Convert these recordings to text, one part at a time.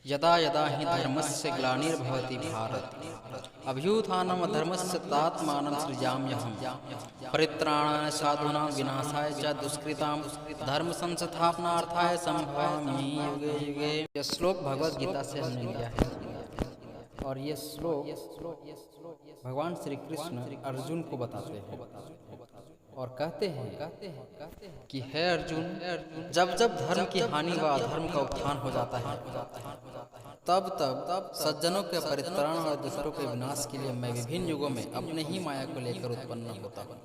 यदा यदा हि धर्मस्य ग्लानिर्भवति भारत अभ्युत्थानम् अधर्मस्य तदात्मानं सृजाम्यहम् परित्राणाय साधूनां विनाशाय च दुष्कृतां धर्म संस्थापनार्थाय संभवामि युगे युगे। यह श्लोक भगवद गीता से हमने लिया है और ये श्लोक भगवान श्री कृष्ण अर्जुन को बताते हैं और कहते हैं कि हे अर्जुन, जब जब धर्म की हानि व अधर्म का उत्थान हो जाता है तब तब सज्जनों के परित्राण और दुष्टों के विनाश के लिए मैं विभिन्न युगों में अपने ही माया को लेकर उत्पन्न होता हूँ।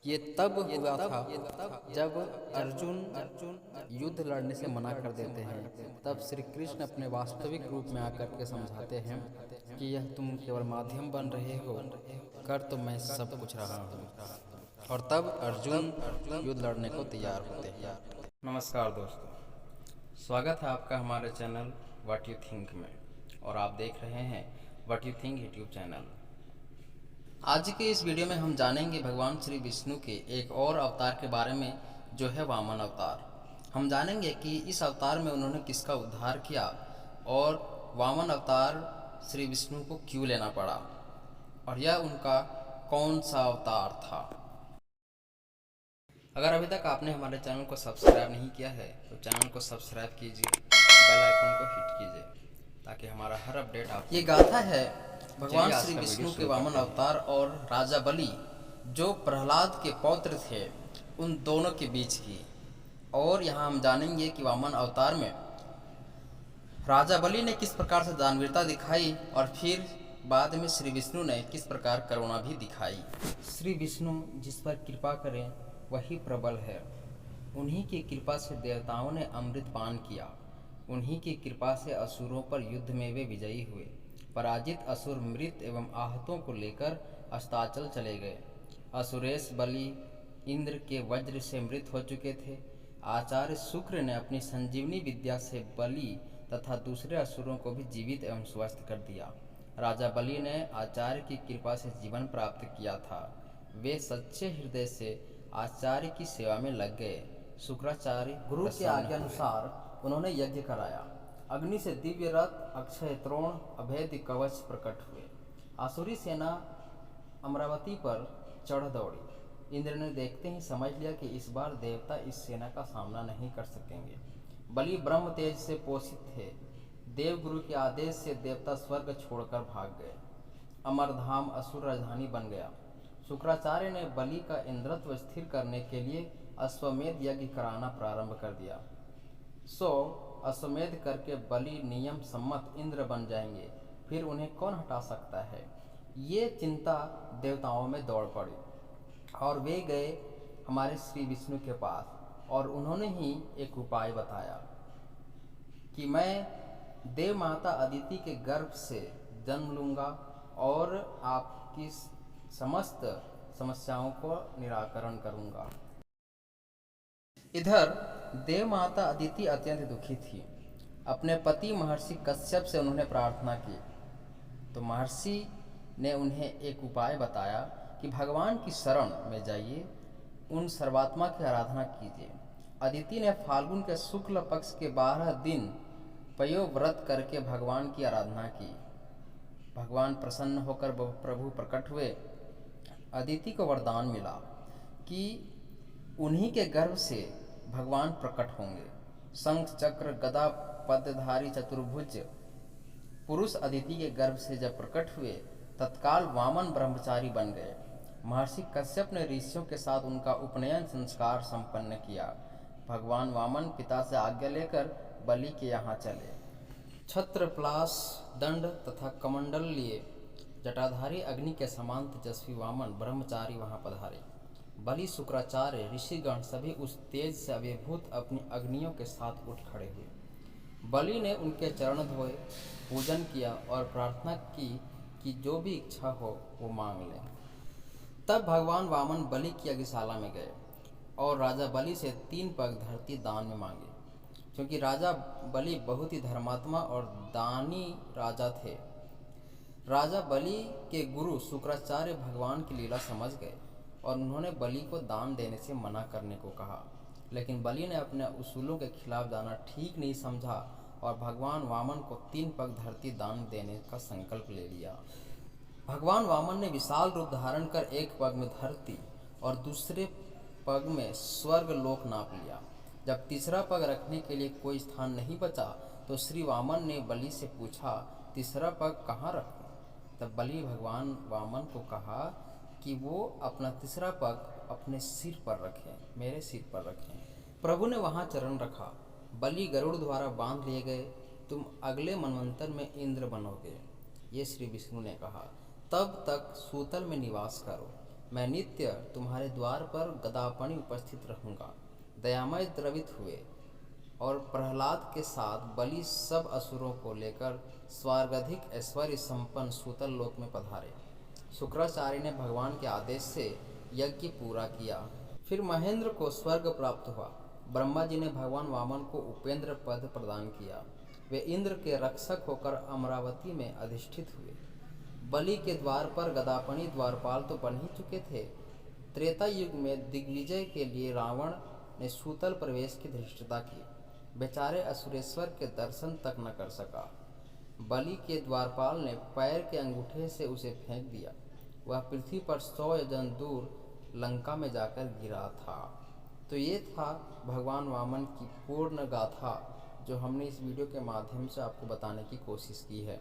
ये तब हुआ था जब अर्जुन युद्ध लड़ने से मना कर देते हैं। तब श्री कृष्ण अपने वास्तविक रूप में आकर के समझाते हैं कि यह तुम केवल माध्यम बन रहे हो, कर तो मैं सब कुछ रहा हूँ। और तब अर्जुन युद्ध लड़ने को तैयार होते हैं। नमस्कार दोस्तों, स्वागत है आपका हमारे चैनल व्हाट यू थिंक में और आप देख रहे हैं what you think YouTube channel. आज के इस वीडियो में हम जानेंगे भगवान श्री विष्णु के एक और अवतार के बारे में, जो है वामन अवतार। हम जानेंगे कि इस अवतार में उन्होंने किसका उद्धार किया और वामन अवतार श्री विष्णु को क्यों लेना पड़ा और यह उनका कौन सा अवतार था। अगर अभी तक आपने हमारे चैनल को सब्सक्राइब नहीं किया है तो चैनल को सब्सक्राइब कीजिए, बेल आइकन को हिट कीजिए ताकि हमारा हर अपडेट आप। ये गाथा है भगवान श्री विष्णु के वामन अवतार और राजा बलि जो प्रहलाद के पौत्र थे उन दोनों के बीच की। और यहाँ हम जानेंगे कि वामन अवतार में राजा बलि ने किस प्रकार से दानवीरता दिखाई और फिर बाद में श्री विष्णु ने किस प्रकार करुणा भी दिखाई। श्री विष्णु जिस पर कृपा करें वही प्रबल है। उन्हीं की कृपा से देवताओं ने अमृत पान किया, उन्हीं की कृपा से असुरों पर युद्ध में वे विजयी हुए। पराजित असुर मृत एवं आहतों को लेकर अस्ताचल चले गए। असुरेश बलि इंद्र के वज्र से मृत हो चुके थे। आचार्य शुक्र ने अपनी संजीवनी विद्या से बलि तथा दूसरे असुरों को भी जीवित एवं स्वस्थ कर दिया। राजा बलि ने आचार्य की कृपा से जीवन प्राप्त किया था। वे सच्चे हृदय से आचार्य की सेवा में लग गए। शुक्राचार्य गुरु की आज्ञा अनुसार उन्होंने यज्ञ कराया। अग्नि से दिव्य रथ, अक्षय त्रोण, अभेद्य कवच प्रकट हुए। आसुरी सेना अमरावती पर चढ़ दौड़ी। इंद्र ने देखते ही समझ लिया कि इस बार देवता इस सेना का सामना नहीं कर सकेंगे। बलि ब्रह्म तेज से पोषित थे। देवगुरु के आदेश से देवता स्वर्ग छोड़कर भाग गए। अमरधाम असुर राजधानी बन गया। शुक्राचार्य ने बलि का इंद्रत्व स्थिर करने के लिए अश्वमेध यज्ञ कराना प्रारंभ कर दिया। अश्वमेध करके बलि नियम सम्मत इंद्र बन जाएंगे, फिर उन्हें कौन हटा सकता है। ये चिंता देवताओं में दौड़ पड़ी और वे गए हमारे श्री विष्णु के पास और उन्होंने ही एक उपाय बताया कि मैं देव माता अदिति के गर्भ से जन्म लूँगा और आपकी समस्त समस्याओं को निराकरण करूंगा। इधर देव माता अदिति अत्यंत दुखी थी। अपने पति महर्षि कश्यप से उन्होंने प्रार्थना की तो महर्षि ने उन्हें एक उपाय बताया कि भगवान की शरण में जाइए, उन सर्वात्मा की आराधना कीजिए। अदिति ने फाल्गुन के शुक्ल पक्ष के 12 दिन पयोव्रत करके भगवान की आराधना की। भगवान प्रसन्न होकर प्रभु प्रकट हुए। अदिति को वरदान मिला कि उन्हीं के गर्भ से भगवान प्रकट होंगे। शंख चक्र गदा पद्मधारी चतुर्भुज पुरुष अदिति के गर्भ से जब प्रकट हुए तत्काल वामन ब्रह्मचारी बन गए। महर्षि कश्यप ने ऋषियों के साथ उनका उपनयन संस्कार संपन्न किया। भगवान वामन पिता से आज्ञा लेकर बलि के यहाँ चले। छत्र प्लास दंड तथा कमंडल लिए जटाधारी अग्नि के समान तेजस्वी वामन ब्रह्मचारी वहां पधारे। बलि, शुक्राचार्य, ऋषिगण सभी उस तेज से अभिभूत अपनी अग्नियों के साथ उठ खड़े हुए। बलि ने उनके चरण धोए, पूजन किया और प्रार्थना की कि जो भी इच्छा हो वो मांग लें। तब भगवान वामन बलि की यज्ञशाला में गए और राजा बलि से 3 पग धरती दान में मांगे। क्योंकि राजा बलि बहुत ही धर्मात्मा और दानी राजा थे। राजा बलि के गुरु शुक्राचार्य भगवान की लीला समझ गए और उन्होंने बलि को दान देने से मना करने को कहा, लेकिन बलि ने अपने उसूलों के खिलाफ जाना ठीक नहीं समझा और भगवान वामन को 3 पग धरती दान देने का संकल्प ले लिया। भगवान वामन ने विशाल रूप धारण कर एक पग में धरती और दूसरे पग में स्वर्ग लोक नाप लिया। जब तीसरा पग रखने के लिए कोई स्थान नहीं बचा तो श्री वामन ने बलि से पूछा, तीसरा पग कहाँ रखूं? तब बलि भगवान वामन को कहा कि वो अपना तीसरा पग अपने सिर पर रखें, मेरे सिर पर रखें। प्रभु ने वहाँ चरण रखा। बलि गरुड़ द्वारा बांध लिए गए। तुम अगले मनवंतर में इंद्र बनोगे, ये श्री विष्णु ने कहा। तब तक सूतल में निवास करो। मैं नित्य तुम्हारे द्वार पर गदापणि उपस्थित रहूंगा। दयामय द्रवित हुए और प्रहलाद के साथ बलि सब असुरों को लेकर स्वर्गाधिक ऐश्वर्य संपन्न सूतल लोक में पधारे। शुक्राचार्य ने भगवान के आदेश से यज्ञ पूरा किया। फिर महेंद्र को स्वर्ग प्राप्त हुआ। ब्रह्मा जी ने भगवान वामन को उपेंद्र पद प्रदान किया। वे इंद्र के रक्षक होकर अमरावती में अधिष्ठित हुए। बलि के द्वार पर गदापणि द्वारपाल तो बन ही चुके थे। त्रेता युग में दिग्विजय के लिए रावण ने सूतल प्रवेश की धृष्टता की। बेचारे असुरेश्वर के दर्शन तक न कर सका। बलि के द्वारपाल ने पैर के अंगूठे से उसे फेंक दिया। वह पृथ्वी पर 100 योजन दूर लंका में जाकर गिरा था। तो ये था भगवान वामन की पूर्ण गाथा, जो हमने इस वीडियो के माध्यम से आपको बताने की कोशिश की है।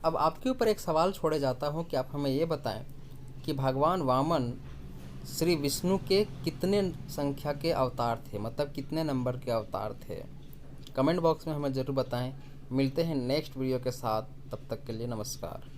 अब आपके ऊपर एक सवाल छोड़े जाता हूँ कि आप हमें ये बताएं कि भगवान वामन श्री विष्णु के कितने संख्या के अवतार थे, मतलब कितने नंबर के अवतार थे। कमेंट बॉक्स में हमें ज़रूर बताएं। मिलते हैं नेक्स्ट वीडियो के साथ, तब तक के लिए नमस्कार।